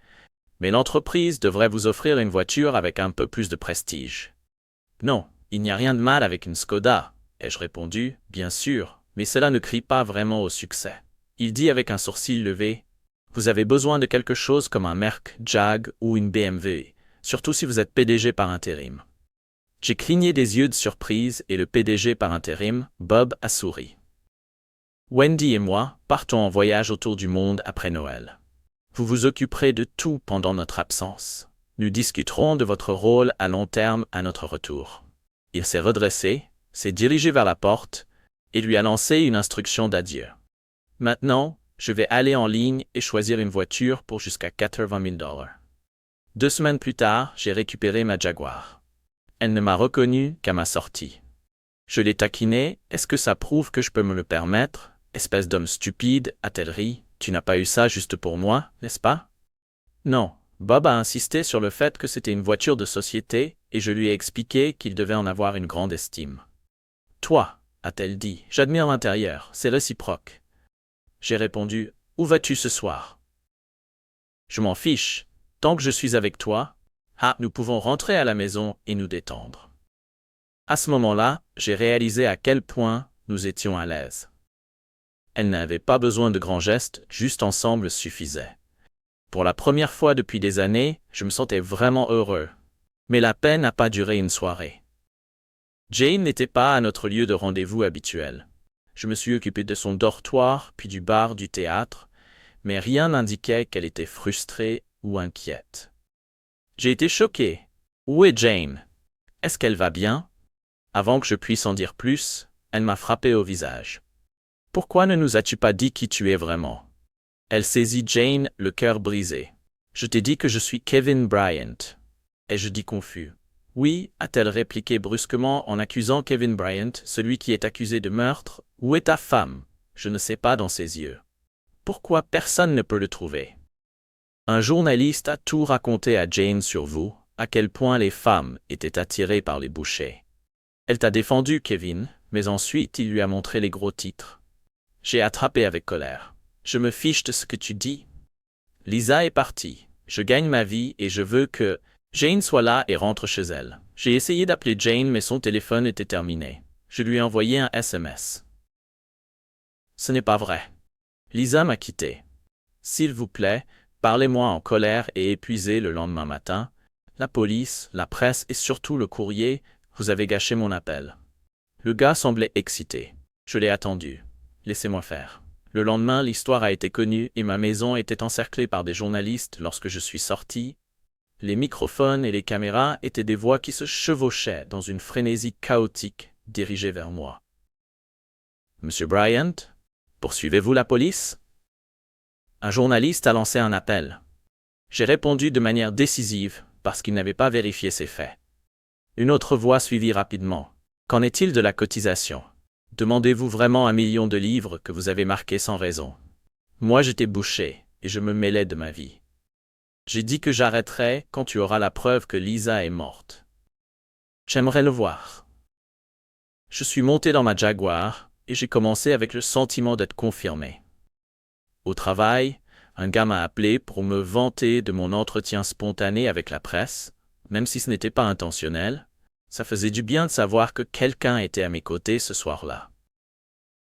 mais l'entreprise devrait vous offrir une voiture avec un peu plus de prestige. Non, Il n'y a rien de mal avec une Skoda, ai-je répondu, bien sûr, mais cela ne crie pas vraiment au succès. Il dit avec un sourcil levé, vous avez besoin de quelque chose comme un Merc, Jag ou une BMW, surtout si vous êtes PDG par intérim. J'ai cligné des yeux de surprise et le PDG par intérim, Bob, a souri. Wendy et moi partons en voyage autour du monde après Noël. Vous vous occuperez de tout pendant notre absence. Nous discuterons de votre rôle à long terme à notre retour. Il s'est redressé, s'est dirigé vers la porte et lui a lancé une instruction d'adieu. Maintenant, je vais aller en ligne et choisir une voiture pour jusqu'à 80 000 $. 2 semaines plus tard, j'ai récupéré ma Jaguar. Elle ne m'a reconnu qu'à ma sortie. Je l'ai taquinée, est-ce que ça prouve que je peux me le permettre? Espèce d'homme stupide, a-t-elle ri, tu n'as pas eu ça juste pour moi, n'est-ce pas? Non, Bob a insisté sur le fait que c'était une voiture de société et je lui ai expliqué qu'il devait en avoir une grande estime. Toi, a-t-elle dit, j'admire l'intérieur, c'est réciproque. J'ai répondu, où vas-tu ce soir? Je m'en fiche, tant que je suis avec toi, nous pouvons rentrer à la maison et nous détendre. À ce moment-là, j'ai réalisé à quel point nous étions à l'aise. Elle n'avait pas besoin de grands gestes, juste ensemble suffisait. Pour la première fois depuis des années, je me sentais vraiment heureux. Mais la paix n'a pas duré une soirée. Jane n'était pas à notre lieu de rendez-vous habituel. Je me suis occupé de son dortoir, puis du bar du théâtre, mais rien n'indiquait qu'elle était frustrée ou inquiète. J'ai été choqué. Où est Jane? Est-ce qu'elle va bien? Avant que je puisse en dire plus, elle m'a frappé au visage. Pourquoi ne nous as-tu pas dit qui tu es vraiment? Elle saisit Jane, le cœur brisé. Je t'ai dit que je suis Kevin Bryant. Ai-je dit confus? Oui, a-t-elle répliqué brusquement en accusant Kevin Bryant, celui qui est accusé de meurtre. Où est ta femme? Je ne sais pas dans ses yeux. Pourquoi personne ne peut le trouver? Un journaliste a tout raconté à Jane sur vous, à quel point les femmes étaient attirées par les bouchers. Elle t'a défendu, Kevin, mais ensuite il lui a montré les gros titres. J'ai attrapé avec colère. Je me fiche de ce que tu dis. Lisa est partie. Je gagne ma vie et je veux que Jane soit là et rentre chez elle. J'ai essayé d'appeler Jane mais son téléphone était terminé. Je lui ai envoyé un SMS. Ce n'est pas vrai. Lisa m'a quitté. S'il vous plaît, parlez-moi en colère et épuisé le lendemain matin. La police, la presse et surtout le courrier, vous avez gâché mon appel. Le gars semblait excité. Je l'ai attendu. Laissez-moi faire. Le lendemain, l'histoire a été connue et ma maison était encerclée par des journalistes lorsque je suis sorti. Les microphones et les caméras étaient des voix qui se chevauchaient dans une frénésie chaotique dirigée vers moi. Monsieur Bryant, poursuivez-vous la police? Un journaliste a lancé un appel. J'ai répondu de manière décisive parce qu'il n'avait pas vérifié ses faits. Une autre voix suivit rapidement. Qu'en est-il de la cotisation? Demandez-vous vraiment 1 million de livres que vous avez marqué sans raison? Moi j'étais bouché et je me mêlais de ma vie. J'ai dit que j'arrêterais quand tu auras la preuve que Lisa est morte. J'aimerais le voir. Je suis monté dans ma Jaguar et j'ai commencé avec le sentiment d'être confirmé. Au travail, un gars m'a appelé pour me vanter de mon entretien spontané avec la presse, même si ce n'était pas intentionnel. Ça faisait du bien de savoir que quelqu'un était à mes côtés ce soir-là.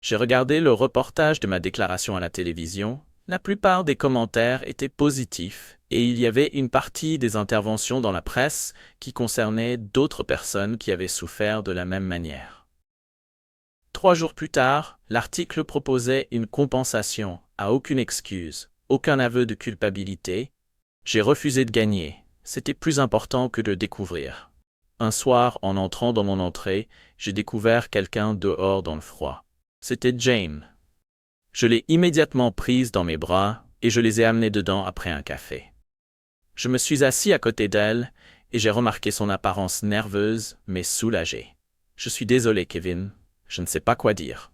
J'ai regardé le reportage de ma déclaration à la télévision. La plupart des commentaires étaient positifs et il y avait une partie des interventions dans la presse qui concernaient d'autres personnes qui avaient souffert de la même manière. 3 jours plus tard, l'article proposait une compensation, à aucune excuse, aucun aveu de culpabilité. J'ai refusé de gagner, c'était plus important que de découvrir. Un soir, en entrant dans mon entrée, j'ai découvert quelqu'un dehors dans le froid. C'était Jane. Je l'ai immédiatement prise dans mes bras et je les ai amenés dedans après un café. Je me suis assis à côté d'elle et j'ai remarqué son apparence nerveuse mais soulagée. Je suis désolé, Kevin, je ne sais pas quoi dire.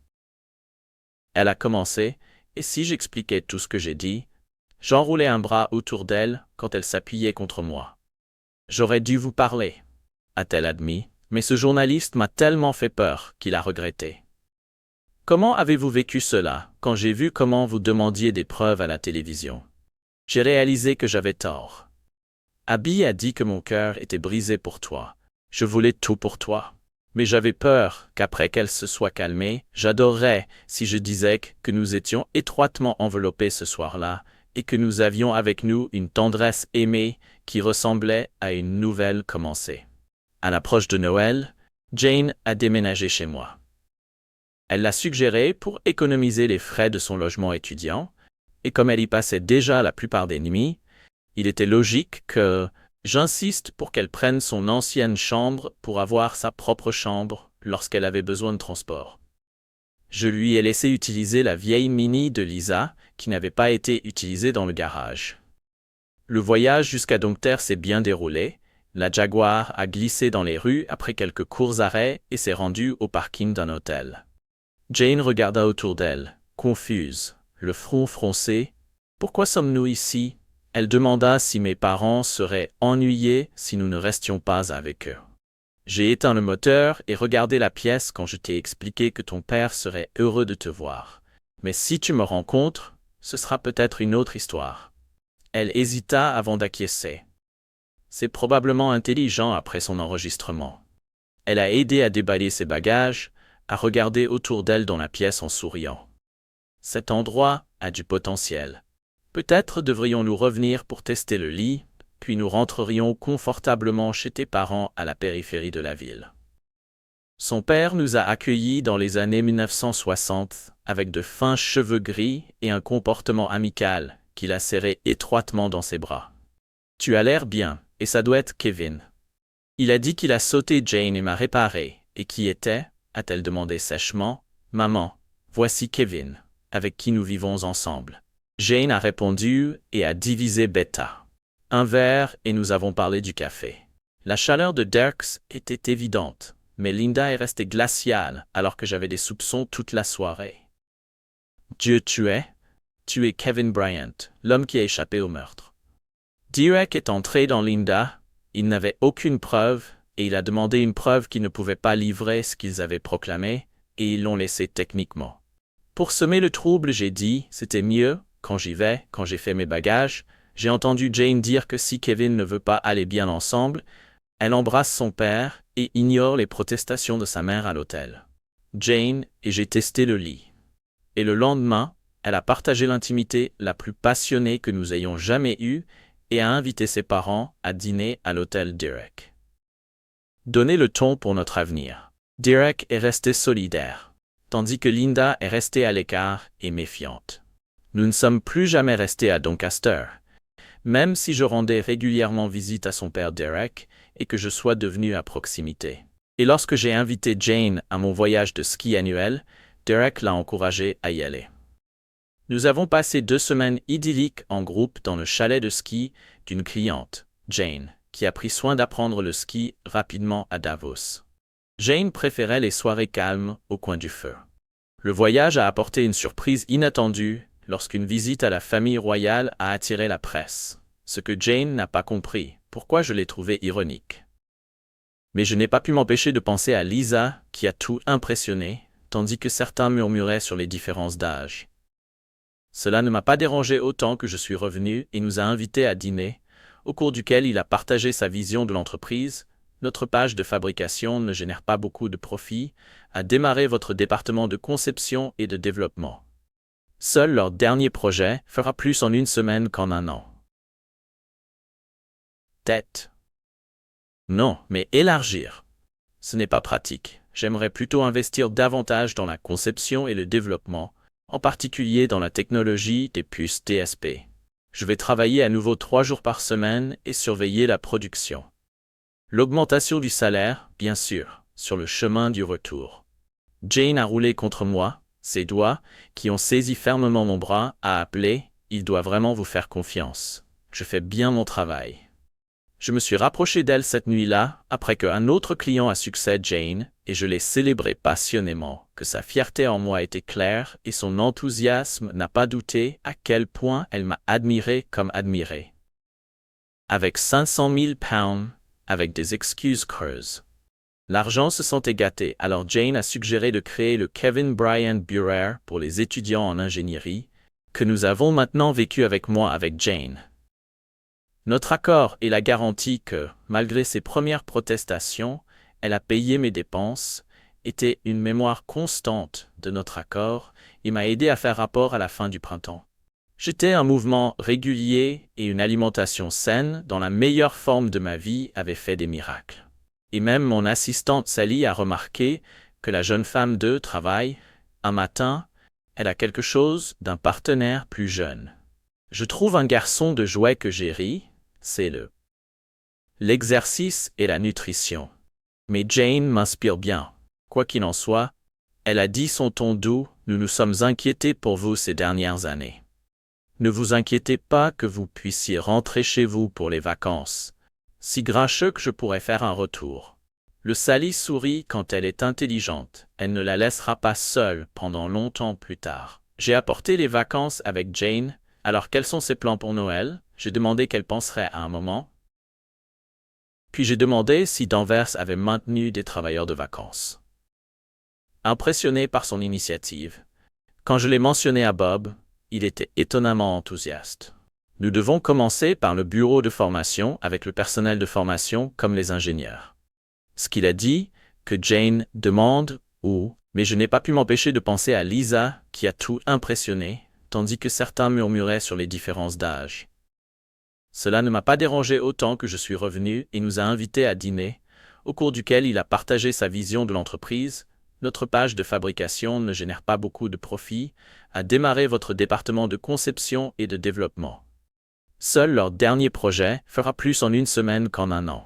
Elle a commencé, et si j'expliquais tout ce que j'ai dit, j'enroulais un bras autour d'elle quand elle s'appuyait contre moi. J'aurais dû vous parler, a-t-elle admis, mais ce journaliste m'a tellement fait peur qu'il a regretté. Comment avez-vous vécu cela, quand j'ai vu comment vous demandiez des preuves à la télévision? J'ai réalisé que j'avais tort. Abby a dit que mon cœur était brisé pour toi. Je voulais tout pour toi. Mais j'avais peur qu'après qu'elle se soit calmée, j'adorerais si je disais que nous étions étroitement enveloppés ce soir-là et que nous avions avec nous une tendresse aimée qui ressemblait à une nouvelle commencée. À l'approche de Noël, Jane a déménagé chez moi. Elle l'a suggéré pour économiser les frais de son logement étudiant, et comme elle y passait déjà la plupart des nuits, il était logique que j'insiste pour qu'elle prenne son ancienne chambre pour avoir sa propre chambre lorsqu'elle avait besoin de transport. Je lui ai laissé utiliser la vieille Mini de Lisa qui n'avait pas été utilisée dans le garage. Le voyage jusqu'à Doncterre s'est bien déroulé. La Jaguar a glissé dans les rues après quelques courts arrêts et s'est rendue au parking d'un hôtel. Jane regarda autour d'elle, confuse, le front froncé. « Pourquoi sommes-nous ici ?» Elle demanda si mes parents seraient ennuyés si nous ne restions pas avec eux. J'ai éteint le moteur et regardé la pièce quand je t'ai expliqué que ton père serait heureux de te voir. Mais si tu me rencontres, ce sera peut-être une autre histoire. Elle hésita avant d'acquiescer. C'est probablement intelligent après son enregistrement. Elle a aidé à déballer ses bagages, à regarder autour d'elle dans la pièce en souriant. Cet endroit a du potentiel. Peut-être devrions-nous revenir pour tester le lit, puis nous rentrerions confortablement chez tes parents à la périphérie de la ville. Son père nous a accueillis dans les années 1960 avec de fins cheveux gris et un comportement amical qu'il a serré étroitement dans ses bras. Tu as l'air bien, et ça doit être Kevin. Il a dit qu'il a sauté Jane et m'a réparé. Et qui était, a-t-elle demandé sèchement, maman, voici Kevin, avec qui nous vivons ensemble. Jane a répondu et a divisé Beta. Un verre et nous avons parlé du café. La chaleur de Dirks était évidente, mais Linda est restée glaciale alors que j'avais des soupçons toute la soirée. Dieu tu es Kevin Bryant, l'homme qui a échappé au meurtre. Derek est entré dans Linda, il n'avait aucune preuve, et il a demandé une preuve qui ne pouvait pas livrer ce qu'ils avaient proclamé, et ils l'ont laissé techniquement. Pour semer le trouble, j'ai dit, c'était mieux, quand j'y vais, quand j'ai fait mes bagages, j'ai entendu Jane dire que si Kevin ne veut pas aller bien ensemble, elle embrasse son père et ignore les protestations de sa mère à l'hôtel. Jane et j'ai testé le lit. Et le lendemain, elle a partagé l'intimité la plus passionnée que nous ayons jamais eue et a invité ses parents à dîner à l'hôtel Derek. Donnez le ton pour notre avenir. Derek est resté solidaire, tandis que Linda est restée à l'écart et méfiante. Nous ne sommes plus jamais restés à Doncaster, même si je rendais régulièrement visite à son père Derek et que je sois devenu à proximité. Et lorsque j'ai invité Jane à mon voyage de ski annuel, Derek l'a encouragé à y aller. Nous avons passé 2 semaines idylliques en groupe dans le chalet de ski d'une cliente, Jane, qui a pris soin d'apprendre le ski rapidement à Davos. Jane préférait les soirées calmes au coin du feu. Le voyage a apporté une surprise inattendue lorsqu'une visite à la famille royale a attiré la presse, ce que Jane n'a pas compris, pourquoi je l'ai trouvé ironique. Mais je n'ai pas pu m'empêcher de penser à Lisa, qui a tout impressionné, tandis que certains murmuraient sur les différences d'âge. Cela ne m'a pas dérangé autant que je suis revenu et nous a invités à dîner, au cours duquel il a partagé sa vision de l'entreprise. Notre page de fabrication ne génère pas beaucoup de profit, a démarré votre département de conception et de développement. Seul leur dernier projet fera plus en 1 semaine qu'en 1 an. Tête. Non, mais élargir. Ce n'est pas pratique. J'aimerais plutôt investir davantage dans la conception et le développement, en particulier dans la technologie des puces DSP. Je vais travailler à nouveau 3 jours par semaine et surveiller la production. L'augmentation du salaire, bien sûr, sur le chemin du retour. Jane a roulé contre moi, ses doigts, qui ont saisi fermement mon bras, a appelé « Il doit vraiment vous faire confiance. Je fais bien mon travail. » Je me suis rapproché d'elle cette nuit-là, après qu'un autre client a succès Jane, et je l'ai célébré passionnément, que sa fierté en moi était claire et son enthousiasme n'a pas douté à quel point elle m'a admiré comme admiré. Avec 500 000 pounds, avec des excuses creuses. L'argent se sentait gâté, alors Jane a suggéré de créer le Kevin Bryant Bureau pour les étudiants en ingénierie, que nous avons maintenant vécu avec moi avec Jane. Notre accord est la garantie que, malgré ses premières protestations, elle a payé mes dépenses, était une mémoire constante de notre accord et m'a aidé à faire rapport à la fin du printemps. J'étais un mouvement régulier et une alimentation saine dans la meilleure forme de ma vie avait fait des miracles. Et même mon assistante Sally a remarqué que la jeune femme de travail, un matin, elle a quelque chose d'un partenaire plus jeune. Je trouve un garçon de jouet que j'ai ri, c'est l'exercice et la nutrition. Mais Jane m'inspire bien. Quoi qu'il en soit, elle a dit son ton doux, nous nous sommes inquiétés pour vous ces dernières années. Ne vous inquiétez pas que vous puissiez rentrer chez vous pour les vacances. Si grincheux que je pourrais faire un retour. Le Sally sourit quand elle est intelligente, elle ne la laissera pas seule pendant longtemps plus tard. J'ai apporté les vacances avec Jane, alors quels sont ses plans pour Noël? J'ai demandé qu'elle penserait à un moment. Puis j'ai demandé si Danvers avait maintenu des travailleurs de vacances. Impressionné par son initiative, quand je l'ai mentionné à Bob, il était étonnamment enthousiaste. Nous devons commencer par le bureau de formation avec le personnel de formation comme les ingénieurs. Ce qu'il a dit, que Jane demande où, mais je n'ai pas pu m'empêcher de penser à Lisa qui a tout impressionné, tandis que certains murmuraient sur les différences d'âge. Cela ne m'a pas dérangé autant que je suis revenu et nous a invités à dîner, au cours duquel il a partagé sa vision de l'entreprise. Notre page de fabrication ne génère pas beaucoup de profit, a démarré votre département de conception et de développement. Seul leur dernier projet fera plus en une semaine qu'en un an.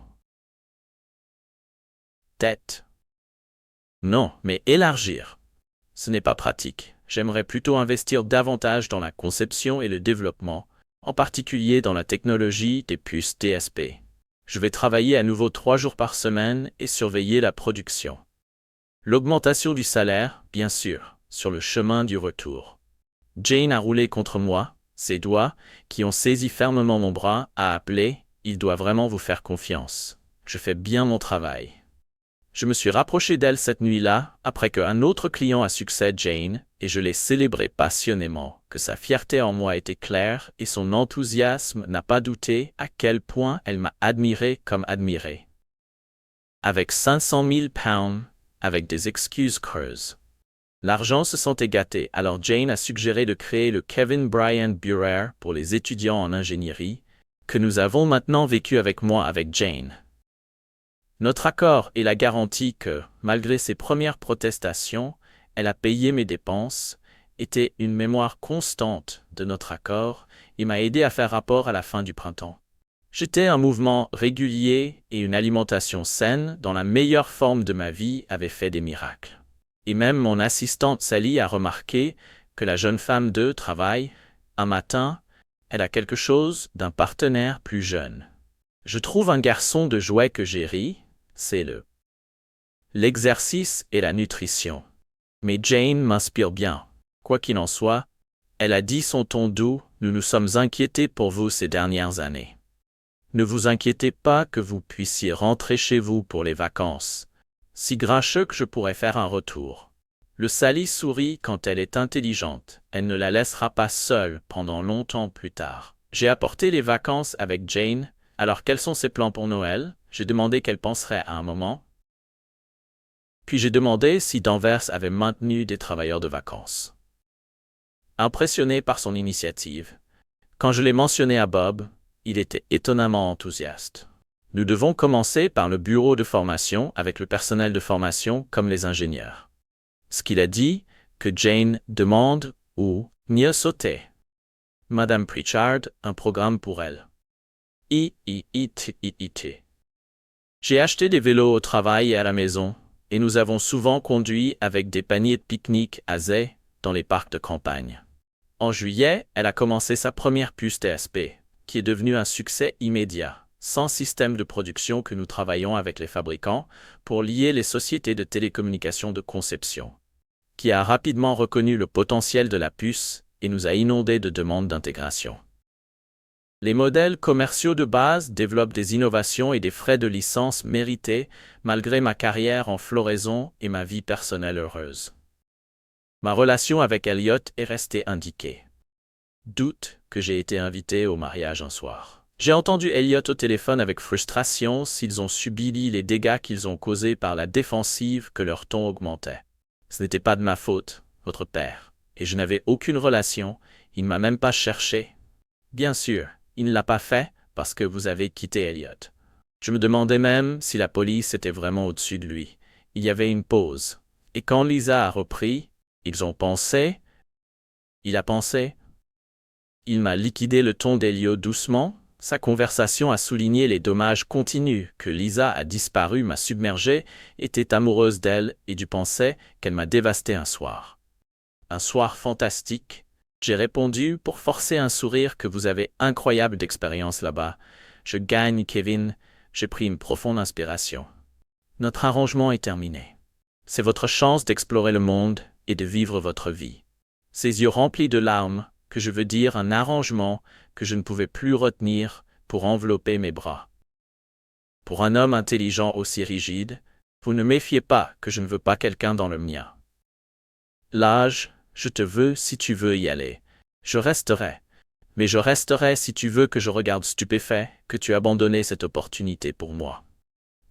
Tête. Non, mais élargir. Ce n'est pas pratique. J'aimerais plutôt investir davantage dans la conception et le développement, en particulier dans la technologie des puces DSP. Je vais travailler à nouveau 3 jours par semaine et surveiller la production. L'augmentation du salaire, bien sûr, sur le chemin du retour. Jane a roulé contre moi, ses doigts, qui ont saisi fermement mon bras, a appelé « Il doit vraiment vous faire confiance. Je fais bien mon travail. » Je me suis rapproché d'elle cette nuit-là, après qu'un autre client a succès Jane, et je l'ai célébré passionnément, que sa fierté en moi était claire et son enthousiasme n'a pas douté à quel point elle m'a admiré comme admiré. Avec 500 000 pounds, avec des excuses creuses. L'argent se sentait gâté, alors Jane a suggéré de créer le Kevin Bryant Bureau pour les étudiants en ingénierie, que nous avons maintenant vécu avec moi avec Jane. Notre accord est la garantie que, malgré ses premières protestations, elle a payé mes dépenses, était une mémoire constante de notre accord et m'a aidé à faire rapport à la fin du printemps. J'étais un mouvement régulier et une alimentation saine dans la meilleure forme de ma vie avait fait des miracles. Et même mon assistante Sally a remarqué que la jeune femme de travail, un matin, elle a quelque chose d'un partenaire plus jeune. Je trouve un garçon de jouet que j'ai ri, c'est l'exercice et la nutrition. Mais Jane m'inspire bien. Quoi qu'il en soit, elle a dit son ton doux, nous nous sommes inquiétés pour vous ces dernières années. Ne vous inquiétez pas que vous puissiez rentrer chez vous pour les vacances. Si grincheux que je pourrais faire un retour. Le Sally sourit quand elle est intelligente, elle ne la laissera pas seule pendant longtemps plus tard. J'ai apporté les vacances avec Jane, alors quels sont ses plans pour Noël? J'ai demandé qu'elle penserait à un moment. Puis j'ai demandé si Danvers avait maintenu des travailleurs de vacances. Impressionné par son initiative, quand je l'ai mentionné à Bob, il était étonnamment enthousiaste. Nous devons commencer par le bureau de formation avec le personnel de formation comme les ingénieurs. Ce qu'il a dit, que Jane demande où mieux sauter. Madame Pritchard, un programme pour elle. J'ai acheté des vélos au travail et à la maison, et nous avons souvent conduit avec des paniers de pique-nique à Zay, dans les parcs de campagne. En juillet, elle a commencé sa première puce TSP, qui est devenue un succès immédiat, sans système de production que nous travaillons avec les fabricants pour lier les sociétés de télécommunications de conception, qui a rapidement reconnu le potentiel de la puce et nous a inondés de demandes d'intégration. Les modèles commerciaux de base développent des innovations et des frais de licence mérités malgré ma carrière en floraison et ma vie personnelle heureuse. Ma relation avec Elliot est restée indiquée. Doute que j'ai été invité au mariage un soir. J'ai entendu Elliot au téléphone avec frustration s'ils ont subi les dégâts qu'ils ont causés par la défensive que leur ton augmentait. Ce n'était pas de ma faute, votre père, et je n'avais aucune relation, il ne m'a même pas cherché. Bien sûr, il ne l'a pas fait parce que vous avez quitté Elliot. Je me demandais même si la police était vraiment au-dessus de lui. Il y avait une pause. Et quand Lisa a repris, ils ont pensé. Il a pensé. Il m'a liquidé le ton d'Elliot doucement. Sa conversation a souligné les dommages continus que Lisa a disparu, m'a submergé, était amoureuse d'elle et du pensait qu'elle m'a dévasté un soir. Un soir fantastique. J'ai répondu pour forcer un sourire que vous avez incroyable d'expérience là-bas. Je gagne, Kevin. J'ai pris une profonde inspiration. Notre arrangement est terminé. C'est votre chance d'explorer le monde et de vivre votre vie. Ses yeux remplis de larmes, que je veux dire un arrangement que je ne pouvais plus retenir pour envelopper mes bras. Pour un homme intelligent aussi rigide, vous ne méfiez pas que je ne veux pas quelqu'un dans le mien. L'âge, je te veux si tu veux y aller. Je resterai. Mais je resterai si tu veux que je regarde stupéfait que tu as abandonné cette opportunité pour moi.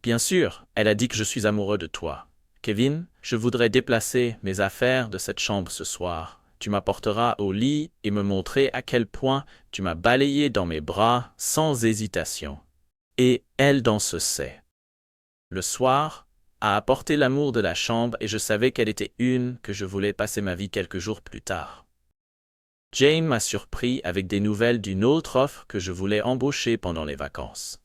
Bien sûr, elle a dit que je suis amoureux de toi. Kevin, je voudrais déplacer mes affaires de cette chambre ce soir. Tu m'apporteras au lit et me montrer à quel point tu m'as balayé dans mes bras sans hésitation. Et elle dans ce sait. Le soir, a apporté l'amour de la chambre et je savais qu'elle était une que je voulais passer ma vie quelques jours plus tard. Jane m'a surpris avec des nouvelles d'une autre offre que je voulais embaucher pendant les vacances.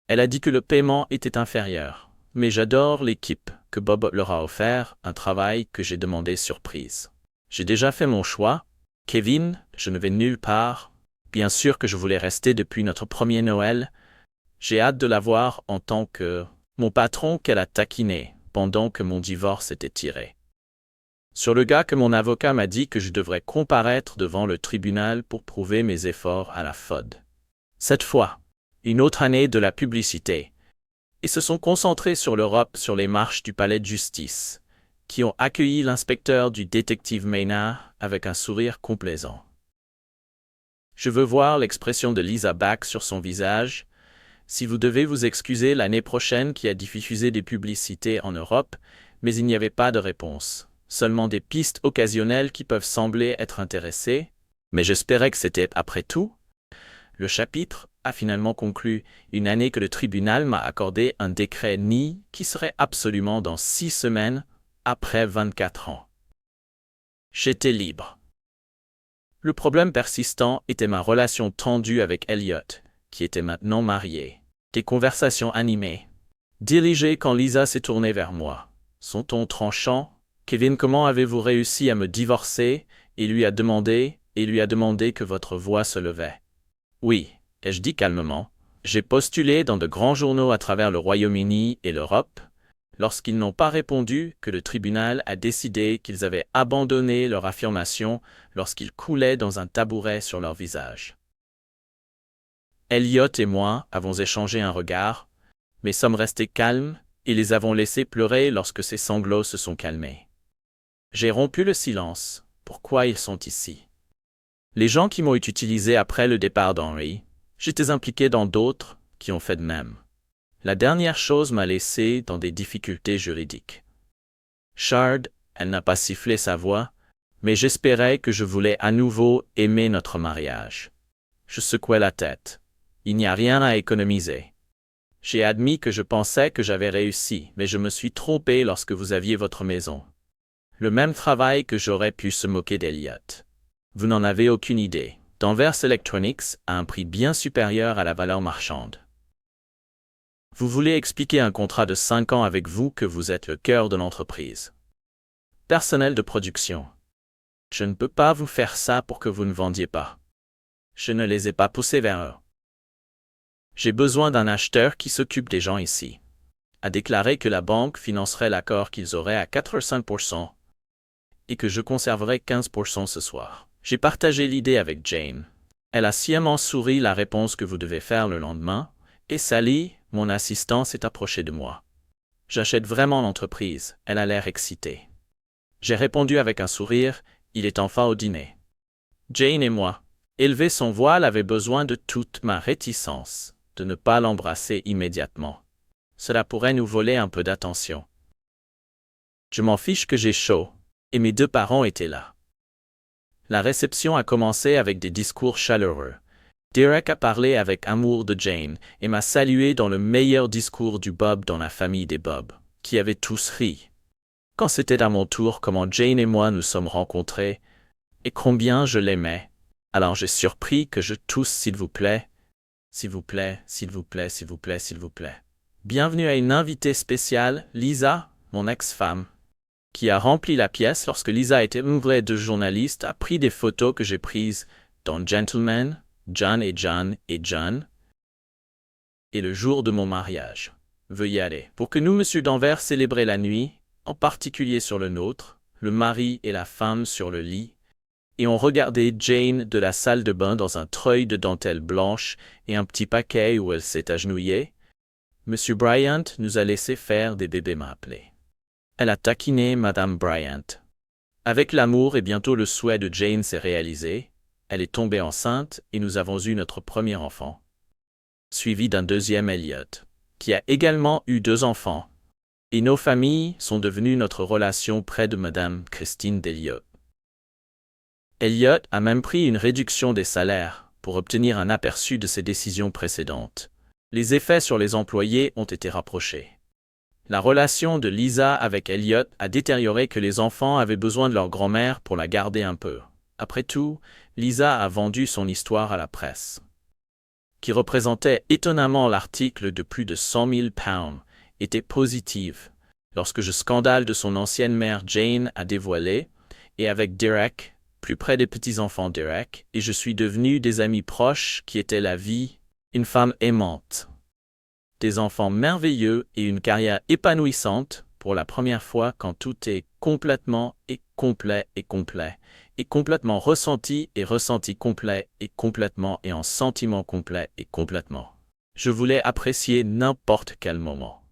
Elle a dit que le paiement était inférieur, mais j'adore l'équipe que Bob leur a offert, un travail que j'ai demandé surprise. J'ai déjà fait mon choix. Kevin, je ne vais nulle part. Bien sûr que je voulais rester depuis notre premier Noël. J'ai hâte de la voir en tant que mon patron qu'elle a taquiné pendant que mon divorce était tiré. Sur le gars que mon avocat m'a dit que je devrais comparaître devant le tribunal pour prouver mes efforts à la FOD. Cette fois, une autre année de la publicité. Ils se sont concentrés sur l'Europe sur les marches du palais de justice, qui ont accueilli l'inspecteur du détective Maynard avec un sourire complaisant. Je veux voir l'expression de Lisa Bach sur son visage. Si vous devez vous excuser l'année prochaine qui a diffusé des publicités en Europe, mais il n'y avait pas de réponse. Seulement des pistes occasionnelles qui peuvent sembler être intéressées, mais j'espérais que c'était après tout. Le chapitre a finalement conclu une année que le tribunal m'a accordé un décret ni qui serait absolument dans 6 semaines après 24 ans. J'étais libre. Le problème persistant était ma relation tendue avec Elliot, qui était maintenant marié. Des conversations animées. Dirigées quand Lisa s'est tournée vers moi. Son ton tranchant. Kevin, comment avez-vous réussi à me divorcer? Et lui a demandé que votre voix se levait. Oui, ai-je dit calmement. J'ai postulé dans de grands journaux à travers le Royaume-Uni et l'Europe, lorsqu'ils n'ont pas répondu que le tribunal a décidé qu'ils avaient abandonné leur affirmation lorsqu'ils coulaient dans un tabouret sur leur visage. Elliot et moi avons échangé un regard, mais sommes restés calmes et les avons laissés pleurer lorsque ces sanglots se sont calmés. J'ai rompu le silence. Pourquoi ils sont ici? Les gens qui m'ont utilisé après le départ d'Henry, j'étais impliqué dans d'autres qui ont fait de même. La dernière chose m'a laissé dans des difficultés juridiques. Shard, elle n'a pas sifflé sa voix, mais j'espérais que je voulais à nouveau aimer notre mariage. Je secouai la tête. Il n'y a rien à économiser. J'ai admis que je pensais que j'avais réussi, mais je me suis trompé lorsque vous aviez votre maison. Le même travail que j'aurais pu se moquer d'Elliot. Vous n'en avez aucune idée. Danvers Electronics a un prix bien supérieur à la valeur marchande. Vous voulez expliquer un contrat de 5 ans avec vous que vous êtes le cœur de l'entreprise. Personnel de production. Je ne peux pas vous faire ça pour que vous ne vendiez pas. Je ne les ai pas poussés vers eux. J'ai besoin d'un acheteur qui s'occupe des gens ici. A déclaré que la banque financerait l'accord qu'ils auraient à 85% et que je conserverai 15% ce soir. J'ai partagé l'idée avec Jane. Elle a sciemment souri la réponse que vous devez faire le lendemain, et Sally, mon assistant, s'est approchée de moi. J'achète vraiment l'entreprise, elle a l'air excitée. J'ai répondu avec un sourire, il est enfin au dîner. Jane et moi, Élever son voile avait besoin de toute ma réticence, de ne pas l'embrasser immédiatement. Cela pourrait nous voler un peu d'attention. Je m'en fiche que j'ai chaud, et mes deux parents étaient là. La réception a commencé avec des discours chaleureux. Derek a parlé avec amour de Jane et m'a salué dans le meilleur discours du Bob dans la famille des Bob, qui avaient tous ri. Quand c'était à mon tour, comment Jane et moi nous sommes rencontrés, et combien je l'aimais, alors j'ai surpris que je tousse s'il vous plaît. S'il vous plaît, s'il vous plaît, s'il vous plaît, s'il vous plaît. Bienvenue à une invitée spéciale, Lisa, mon ex-femme, qui a rempli la pièce lorsque Lisa était vraie de journaliste, a pris des photos que j'ai prises dans Gentleman, John et John et John, et le jour de mon mariage. Veuillez aller. Pour que nous, Monsieur Danvers, célébrer la nuit, en particulier sur le nôtre, le mari et la femme sur le lit, et on regardait Jane de la salle de bain dans un treuil de dentelle blanche et un petit paquet où elle s'est agenouillée. Monsieur Bryant nous a laissé faire des bébés, m'a appelé. Elle a taquiné Madame Bryant. Avec l'amour et bientôt le souhait de Jane s'est réalisé, elle est tombée enceinte et nous avons eu notre premier enfant, suivi d'un deuxième Elliot, qui a également eu 2 enfants. Et nos familles sont devenues notre relation près de Madame Christine d'Elliot. Elliot a même pris une réduction des salaires pour obtenir un aperçu de ses décisions précédentes. Les effets sur les employés ont été rapprochés. La relation de Lisa avec Elliot a détérioré que les enfants avaient besoin de leur grand-mère pour la garder un peu. Après tout, Lisa a vendu son histoire à la presse, qui représentait étonnamment l'article de plus de 100 000 pounds, était positive, lorsque le scandale de son ancienne mère Jane a dévoilé, et avec Derek, plus près des petits-enfants Derek, et je suis devenu des amis proches qui étaient la vie, une femme aimante, des enfants merveilleux et une carrière épanouissante pour la première fois quand tout est complètement et complet et complet, et complètement ressenti et ressenti complet et complètement et en sentiment complet et complètement. Je voulais apprécier n'importe quel moment.